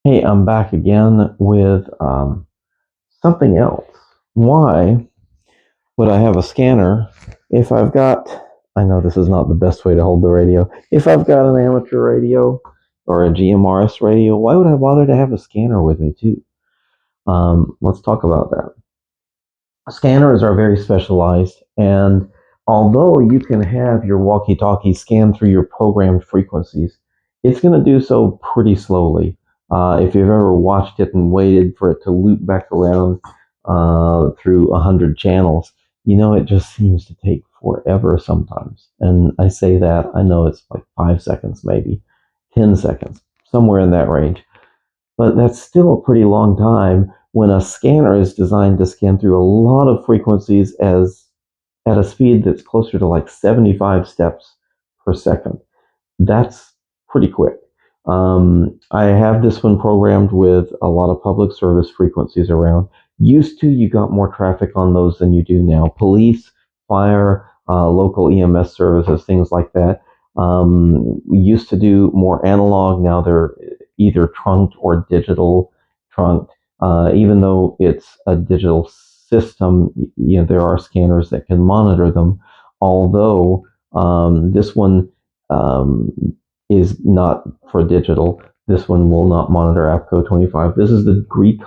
Hey, I'm back again with something else. Why would I have a scanner if I've got, I know this is not the best way to hold the radio, if I've got an amateur radio or a GMRS radio, why would I bother to have a scanner with me too? Let's talk about that. Scanners are very specialized, and although you can have your walkie-talkie scan through your programmed frequencies, it's going to do so pretty slowly. If you've ever watched it and waited for it to loop back around through 100 channels, you know it just seems to take forever sometimes. And I say that, I know it's like 5 seconds, maybe 10 seconds, somewhere in that range. But that's still a pretty long time when a scanner is designed to scan through a lot of frequencies as at a speed that's closer to like 75 steps per second. That's pretty quick. I have this one programmed with a lot of public service frequencies around. Used to, you got more traffic on those than you do now. Police, fire, local EMS services, things like that. We used to do more analog. Now they're either trunked or digital trunked. Even though it's a digital system, you know, there are scanners that can monitor them. Although this one um, is not for digital. This one will not monitor APCO 25. This is the GRE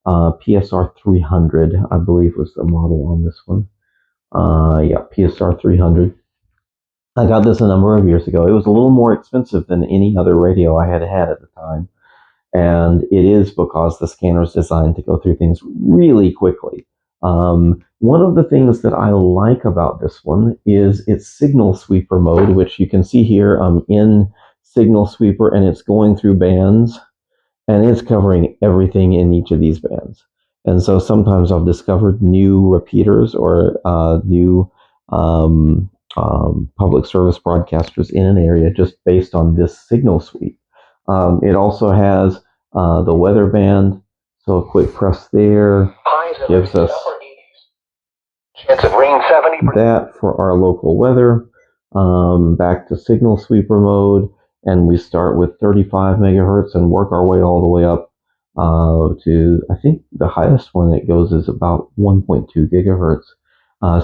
PSR-300, I believe was the model on this one. Yeah, PSR-300. I got this a number of years ago. It was a little more expensive than any other radio I had had at the time. And it is because the scanner is designed to go through things really quickly. One of the things that I like about this one is its signal sweeper mode, which you can see here. In signal sweeper, and it's going through bands, and it's covering everything in each of these bands. And so sometimes I've discovered new repeaters or new public service broadcasters in an area just based on this signal sweep. It also has the weather band, so a quick press there gives us chance of rain 70. That for our local weather. Back to signal sweeper mode, and we start with 35 megahertz and work our way all the way up to, I think the highest one it goes is about 1.2 gigahertz.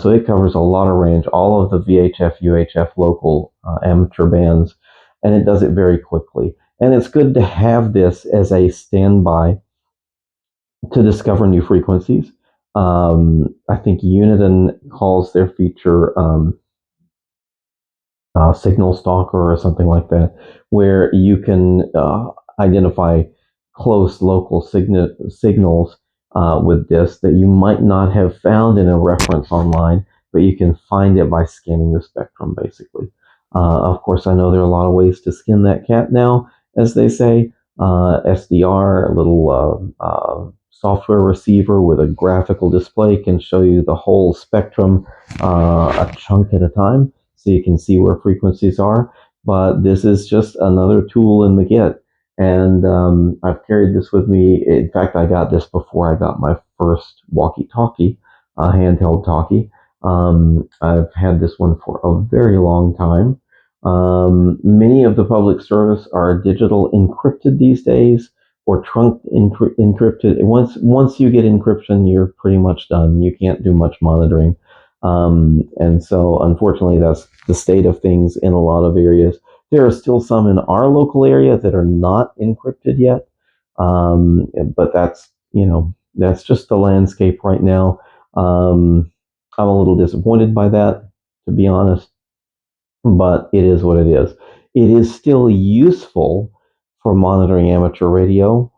So it covers a lot of range, all of the VHF, UHF local amateur bands, and it does it very quickly. And it's good to have this as a standby to discover new frequencies. I think Uniden calls their feature Signal Stalker or something like that, where you can identify close local signals with this that you might not have found in a reference online, but you can find it by scanning the spectrum, basically. Of course, I know there are a lot of ways to skin that cat now, as they say. SDR, a little software receiver with a graphical display, can show you the whole spectrum a chunk at a time, so you can see where frequencies are. But this is just another tool in the kit. And I've carried this with me. In fact, I got this before I got my first walkie-talkie, handheld talkie. I've had this one for a very long time. Many of the public service are digital encrypted these days, or trunk encrypted. Once you get encryption, you're pretty much done. You can't do much monitoring. And so, unfortunately, that's the state of things in a lot of areas. There are still some in our local area that are not encrypted yet, but that's just the landscape right now. I'm a little disappointed by that, to be honest, but it is what it is. It is still useful for monitoring amateur radio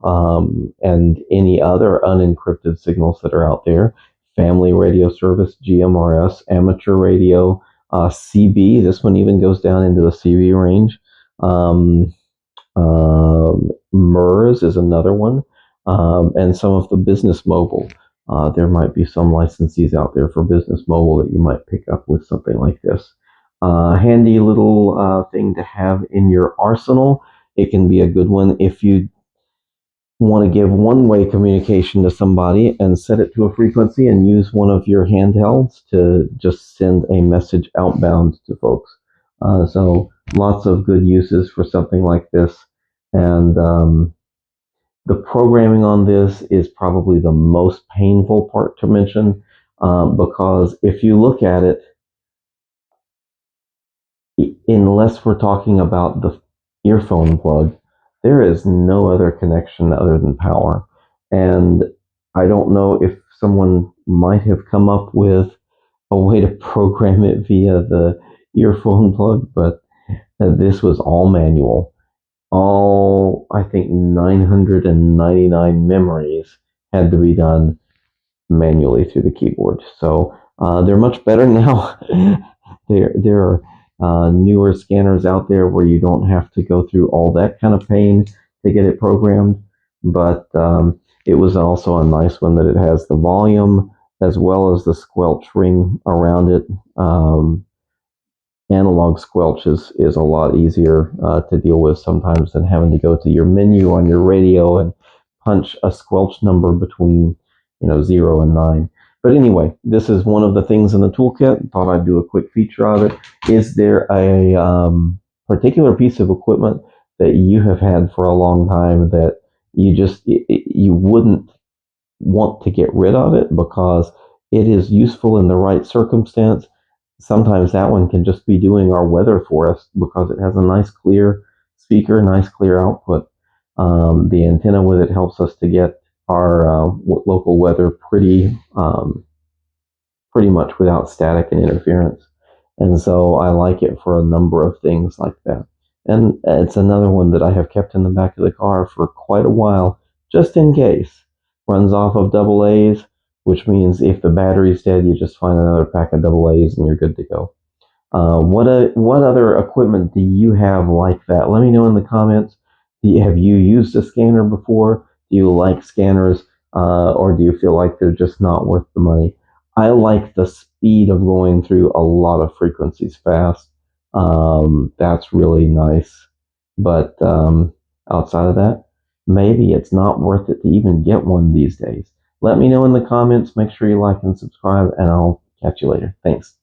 and any other unencrypted signals that are out there. Family radio service, GMRS, amateur radio, CB. This one even goes down into the CB range. Um, MERS is another one, and some of the business mobile. There might be some licensees out there for business mobile that you might pick up with something like this. Handy little thing to have in your arsenal. It can be a good one if you want to give one-way communication to somebody and set it to a frequency and use one of your handhelds to just send a message outbound to folks. So lots of good uses for something like this. And The programming on this is probably the most painful part to mention, because if you look at it, unless we're talking about the earphone plug, there is no other connection other than power. And I don't know if someone might have come up with a way to program it via the earphone plug, but this was all manual. All, I think, 999 memories had to be done manually through the keyboard. So they're much better now. There are newer scanners out there where you don't have to go through all that kind of pain to get it programmed. But it was also a nice one that it has the volume as well as the squelch ring around it. Analog squelch is a lot easier to deal with sometimes than having to go to your menu on your radio and punch a squelch number between 0 and 9. But anyway, this is one of the things in the toolkit. Thought I'd do a quick feature of it. Is there a particular piece of equipment that you have had for a long time that you wouldn't want to get rid of it because it is useful in the right circumstance? Sometimes that one can just be doing our weather for us because it has a nice clear speaker, nice clear output. The antenna with it helps us to get our local weather pretty much without static and interference. And so I like it for a number of things like that. And it's another one that I have kept in the back of the car for quite a while, just in case. Runs off of double A's, which means if the battery's dead, you just find another pack of double A's and you're good to go. What other equipment do you have like that? Let me know in the comments. Have you used a scanner before? Do you like scanners, or do you feel like they're just not worth the money? I like the speed of going through a lot of frequencies fast. That's really nice. But outside of that, maybe it's not worth it to even get one these days. Let me know in the comments. Make sure you like and subscribe, and I'll catch you later. Thanks.